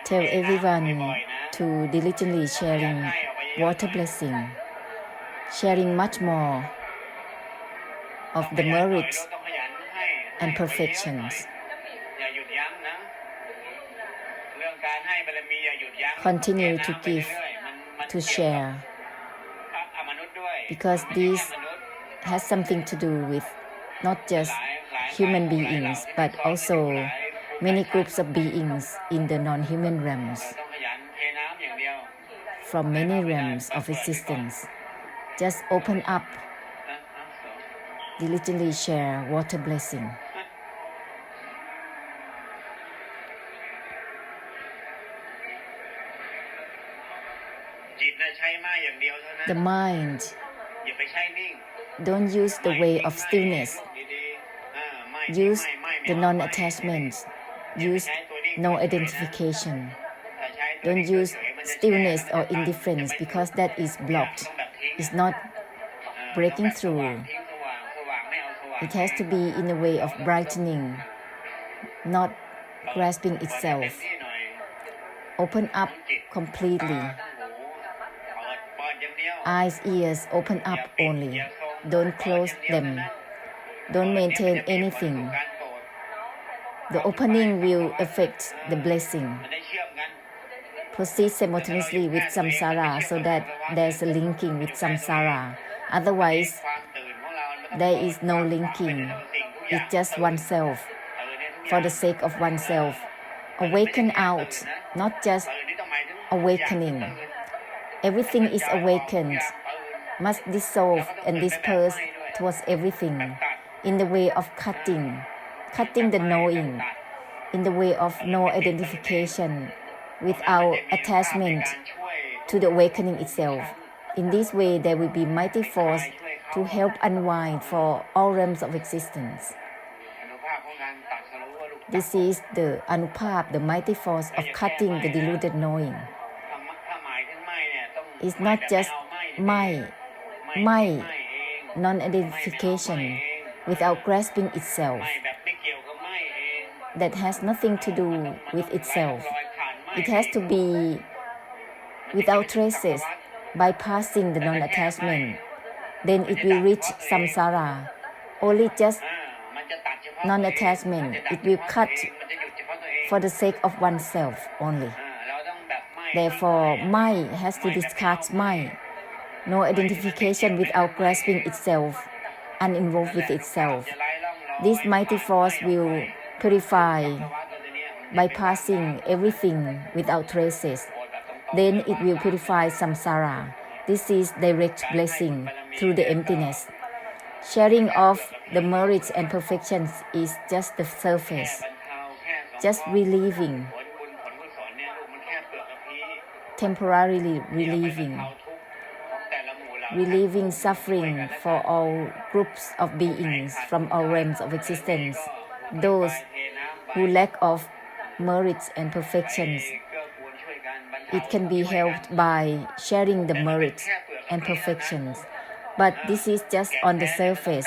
Tell everyone to diligently sharing water blessing, sharing much more of the merits and perfections. Continue to give, to share, because this has something to do with not just human beings, but also many groups of beings in the non-human realms, from many realms of existence. Just open up, diligently share water blessing. The mind, don't use the way of stillness. Use the non-attachment. Use no identification. Don't use stillness or indifference, because that is blocked. It's not breaking through. It has to be in a way of brightening, not grasping itself. Open up completely. Eyes, ears, open up only. Don't close them. Don't maintain anything. The opening will affect the blessing. Proceed simultaneously with samsara, so that there's a linking with samsara. Otherwise, there is no linking. It's just oneself, for the sake of oneself. Awaken out, not just awakening. Everything is awakened, must dissolve and disperse towards everything, in the way of cutting the knowing, in the way of no identification, without attachment to the awakening itself. In this way, there will be mighty force to help unwind for all realms of existence. This is the Anupap, the mighty force of cutting the deluded knowing. It's not just my non-identification without grasping itself. That has nothing to do with itself. It has to be without traces, bypassing the non-attachment. Then it will reach samsara. Only just non-attachment. It will cut for the sake of oneself only. Therefore, mind has to discard mind. No identification without grasping itself, uninvolved with itself. This mighty force will purify, bypassing everything without traces. Then it will purify samsara. This is direct blessing through the emptiness. Sharing of the merits and perfections is just the surface, just relieving, temporarily relieving suffering for all groups of beings from all realms of existence. Those who lack of merits and perfections, it can be helped by sharing the merits and perfections. But this is just on the surface.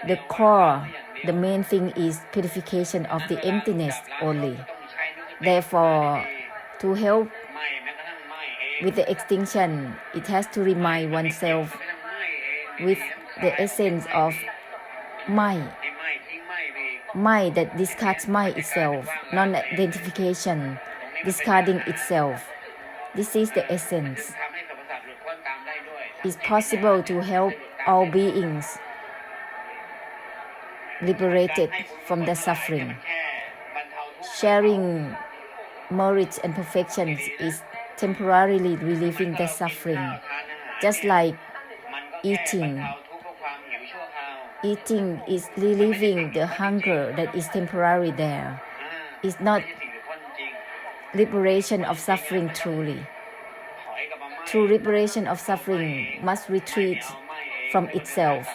The core, the main thing is purification of the emptiness only. Therefore, to help with the extinction, it has to remind oneself with the essence of mind that discards mind itself, non-identification, discarding itself. This is the essence. It's possible to help all beings liberated from the suffering. Sharing merits and perfections is temporarily relieving the suffering, just like eating. Eating is relieving the hunger that is temporary there. It's not liberation of suffering truly. True liberation of suffering must retreat from itself,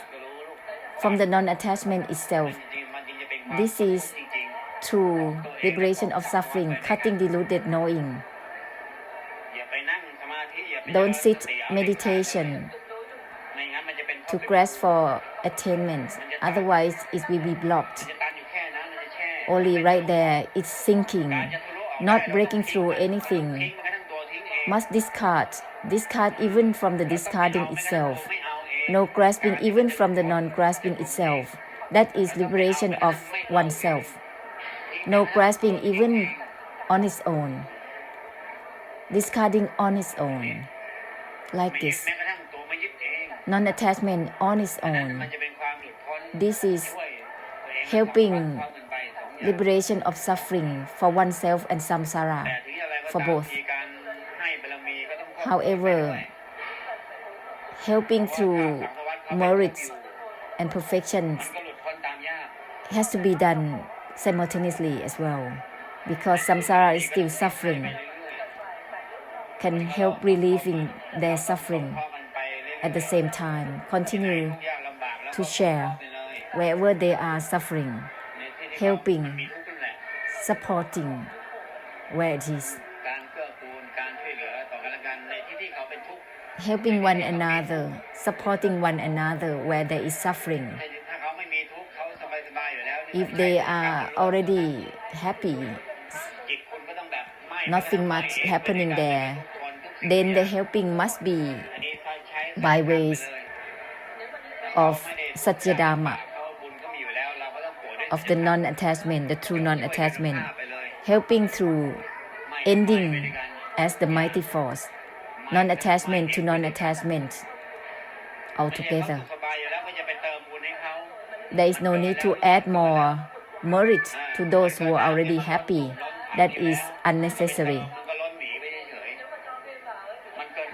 from the non-attachment itself. This is true liberation of suffering, cutting deluded knowing. Don't sit meditation to grasp for attainment, otherwise it will be blocked. Only right there, it's sinking. not breaking through anything, must discard even from the discarding itself, no grasping even from the non-grasping itself. That is liberation of oneself. No grasping even on its own, discarding on its own, like this. Non-attachment on its own. This is helping liberation of suffering for oneself and samsara, for both. However, helping through merits and perfections has to be done simultaneously as well, because samsara is still suffering, can help relieving their suffering at the same time, continue to share wherever they are suffering, helping, supporting where it is, helping one another, supporting one another where there is suffering. If they are already happy, nothing much happening there, then the helping must be by ways of Satyadharma, of the non-attachment, the true non-attachment, helping through ending as the mighty force, non-attachment to non-attachment altogether. There is no need to add more merit to those who are already happy. That is unnecessary,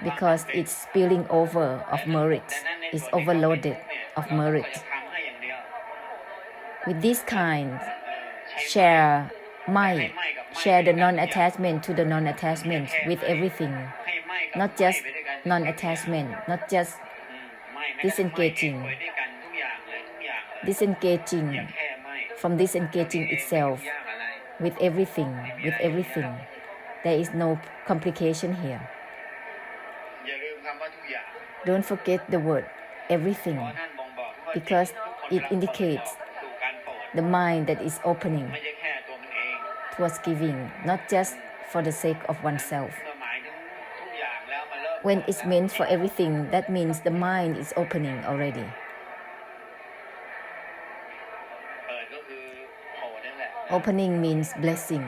because it's spilling over of merit, it's overloaded of merit. With this kind, share the non-attachment to the non-attachment with everything, not just non-attachment, not just disengaging from disengaging itself with everything. There is no complication here. Don't forget the word everything, because it indicates the mind that is opening towards giving, not just for the sake of oneself. When it's meant for everything, that means the mind is opening already. Opening means blessing.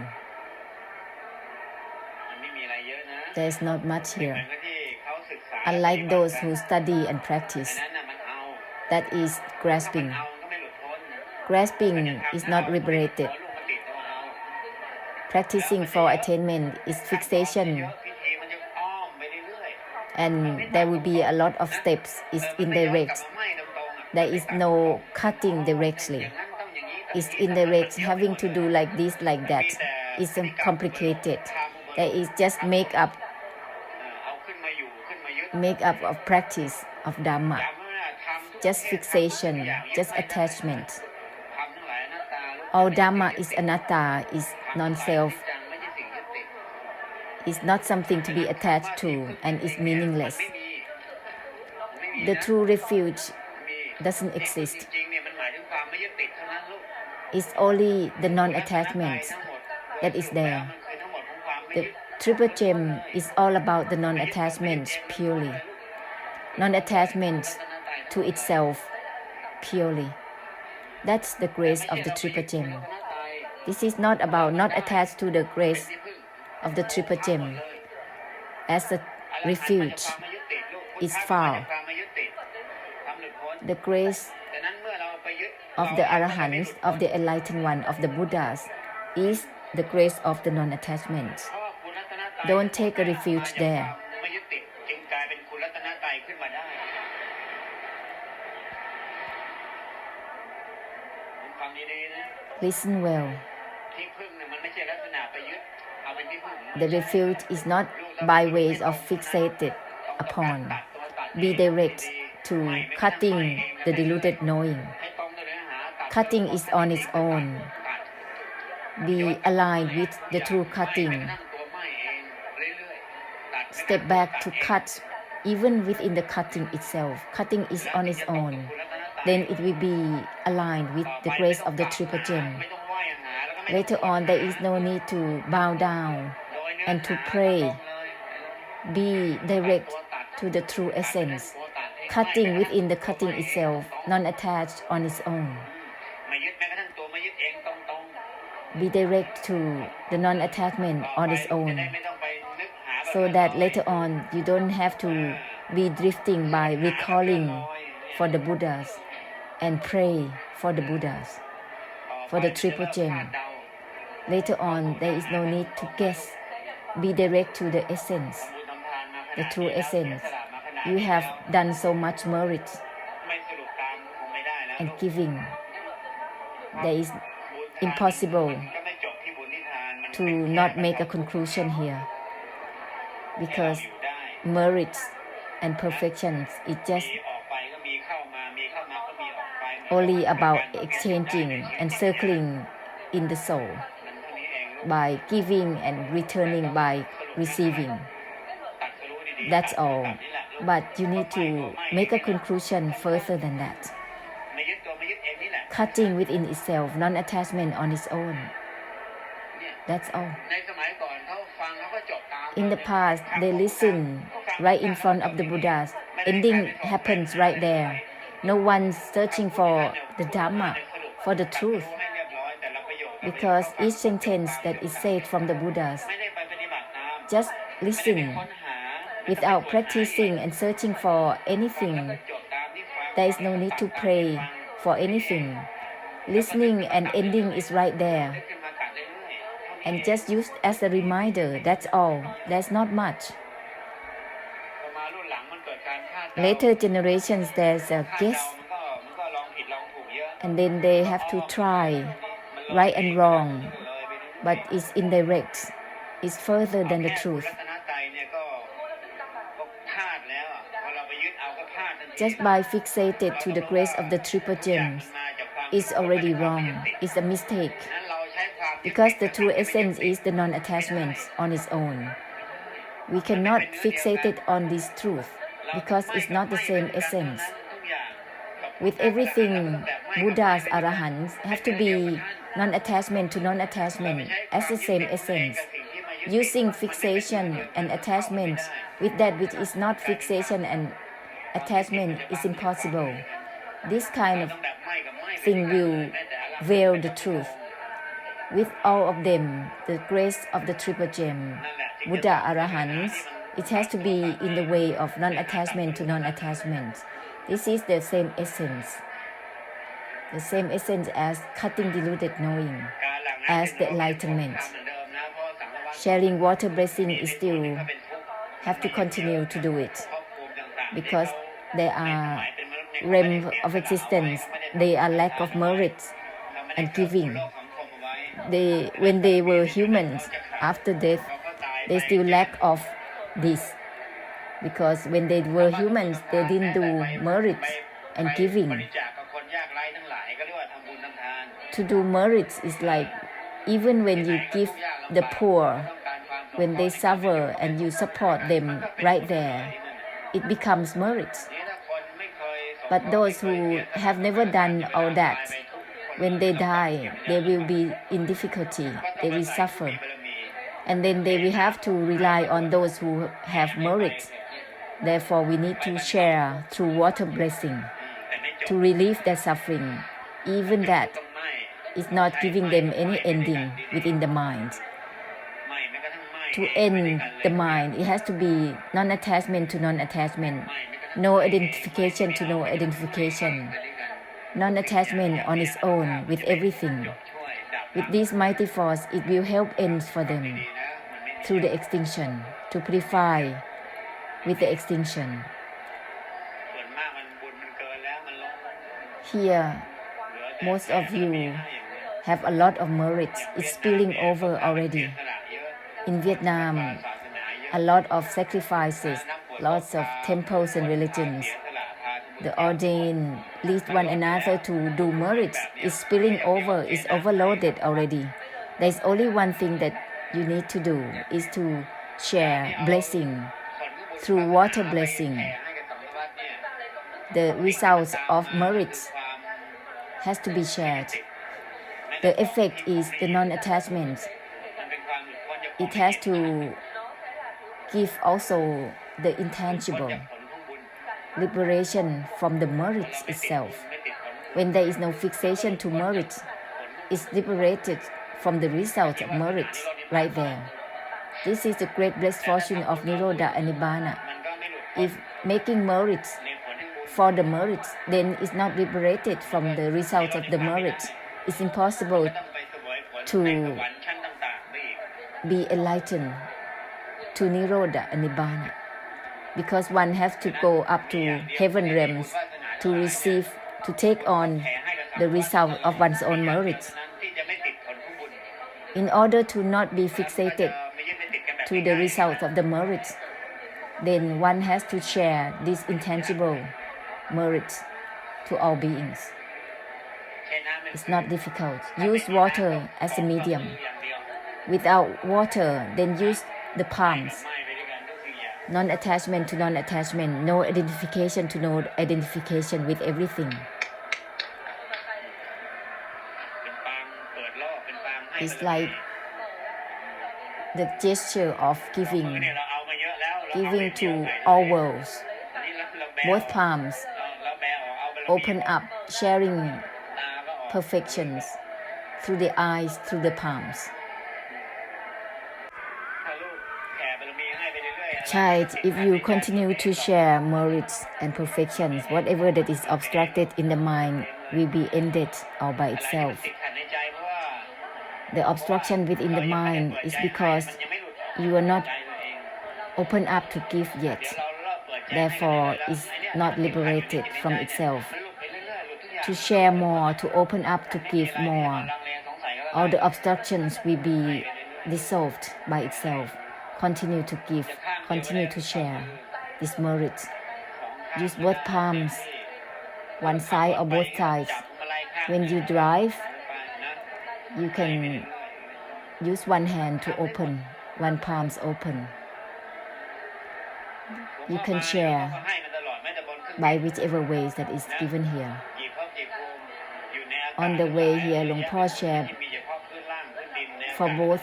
There's not much here. Unlike those who study and practice, that is grasping. Grasping is not liberated. Practicing for attainment is fixation, and there will be a lot of steps. It's indirect. There is no cutting directly. It's indirect, having to do like this, like that. It's complicated. There is just make up of practice of Dhamma, just fixation, just attachment. All Dhamma is anatta, is non-self, is not something to be attached to, and is meaningless. The true refuge doesn't exist. It's only the non-attachment that is there. The Triple Gem is all about the non-attachment purely. Non-attachment to itself purely. That's the grace of the Triple Gem. This is not about not attached to the grace of the Triple Gem as a refuge. It's far. The grace of the Arahants, of the enlightened one, of the Buddhas, is the grace of the non-attachment. Don't take a refuge there. Listen well. The refuge is not by ways of fixated upon. Be direct to cutting the deluded knowing. Cutting is on its own. Be aligned with the true cutting. Step back to cut, even within the cutting itself. Cutting is on its own. Then it will be aligned with the grace of the Triple Gem. Later on, there is no need to bow down and to pray. Be direct to the true essence, cutting within the cutting itself, non-attached on its own. Be direct to the non-attachment on its own, so that later on you don't have to be drifting by recalling for the Buddhas and pray for the Buddhas, for the Triple Gem. Later on, there is no need to guess. Be direct to the essence, the true essence. You have done so much merit and giving. There is impossible to not make a conclusion here, because merit and perfections is just only about exchanging and circling in the soul by giving and returning by receiving. That's all. But you need to make a conclusion further than that. Cutting within itself, non-attachment on its own. That's all. In the past, they listen right in front of the Buddhas. Ending happens right there. No one's searching for the Dhamma, for the truth. Because each sentence that is said from the Buddhas, just listen without practicing and searching for anything. There is no need to pray for anything. Listening and ending is right there. And just use as a reminder, that's all. There's not much. Later generations, there's a guess. And then they have to try right and wrong. But it's indirect. It's further than the truth. Just by fixated to the grace of the Triple Gems, it's already wrong. It's a mistake. Because the true essence is the non-attachment on its own. We cannot fixate it on this truth because it's not the same essence. With everything, Buddhas, Arahants have to be non-attachment to non-attachment as the same essence. Using fixation and attachment with that which is not fixation and attachment is impossible. This kind of thing will veil the truth. With all of them, the grace of the Triple Gem, Buddha, Arahants, it has to be in the way of non-attachment to non-attachment. This is the same essence. The same essence as cutting deluded knowing, as the enlightenment. Sharing water blessing is still have to continue to do it, because there are realms of existence, they are lack of merit and giving. When they were humans, after death, they still lack of this. Because when they were humans, they didn't do merit and giving. To do merit is like, even when you give the poor, when they suffer and you support them right there, it becomes merit. But those who have never done all that, when they die, they will be in difficulty, they will suffer. And then they will have to rely on those who have merit. Therefore, we need to share through water blessing to relieve their suffering. Even that is not giving them any ending within the mind. To end the mind, it has to be non-attachment to non-attachment, no identification to no identification, non-attachment on its own with everything. With this mighty force, it will help end for them through the extinction, to purify with the extinction. Here, most of you have a lot of merit. It's spilling over already. In Vietnam, a lot of sacrifices, lots of temples and religions. The ordained lead one another to do merit. It's spilling over, it's overloaded already. There's only one thing that you need to do, is to share blessing through water blessing. The results of merit has to be shared. The effect is the non-attachment. It has to give also the intangible liberation from the merit itself. When there is no fixation to merit, it's liberated from the result of merit right there. This is the great blessed fortune of Nirodha and Nibbana. If making merit for the merit, then it's not liberated from the result of the merit. It's impossible to be enlightened to Nirodha and Nibbana, because one has to go up to heaven realms to receive, to take on the result of one's own merit. In order to not be fixated to the result of the merit, then one has to share this intangible merit to all beings. It's not difficult. Use water as a medium. Without water, then use the palms. Non-attachment to non-attachment, no identification to no identification with everything. It's like the gesture of giving to all worlds. Both palms open up, sharing perfections through the eyes, through the palms. Child, if you continue to share merits and perfections, whatever that is obstructed in the mind will be ended all by itself. The obstruction within the mind is because you are not open up to give yet. Therefore, it's not liberated from itself. To share more, to open up to give more, all the obstructions will be dissolved by itself. Continue to give, continue to share this merit. Use both palms, one side or both sides. When you drive, you can use one hand to open, one palms open. You can share by whichever ways that is given here. On the way here, Luang Por shared for both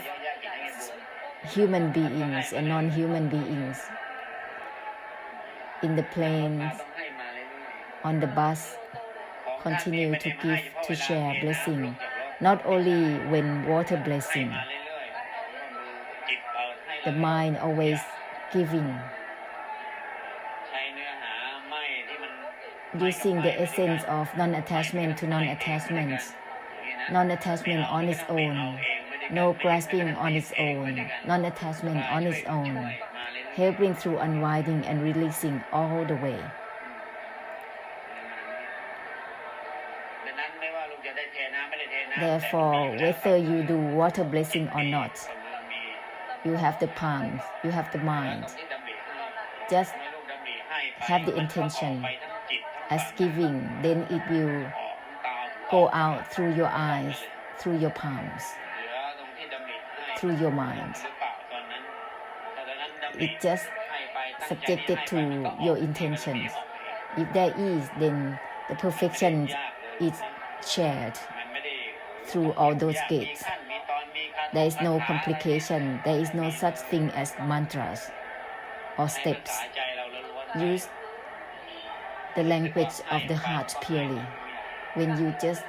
human beings and non-human beings. In the planes, on the bus, continue to give, to share blessing. Not only when water blessing, the mind always giving, using the essence of non-attachment to non-attachment. Non-attachment on its own, no grasping on its own, non-attachment on its own, helping through unwinding and releasing all the way. Therefore, whether you do water blessing or not, you have the palms, you have the mind. Just have the intention as giving, then it will go out through your eyes, through your palms, through your mind. It just subjected to your intentions. If there is, then the perfection is shared through all those gates. There is no complication. There is no such thing as mantras or steps. Use the language of the heart purely. When you just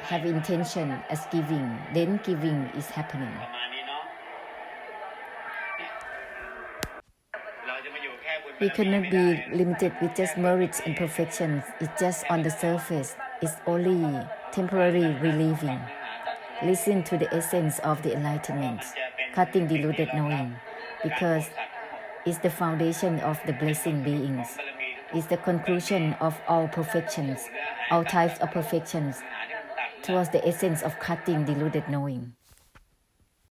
have intention as giving, then giving is happening. We cannot be limited with just merits and perfections. It's just on the surface. It's only temporary relieving. Listen to the essence of the enlightenment, cutting deluded knowing, because it's the foundation of the blessing beings. It's the conclusion of all perfections, all types of perfections, towards the essence of cutting deluded knowing.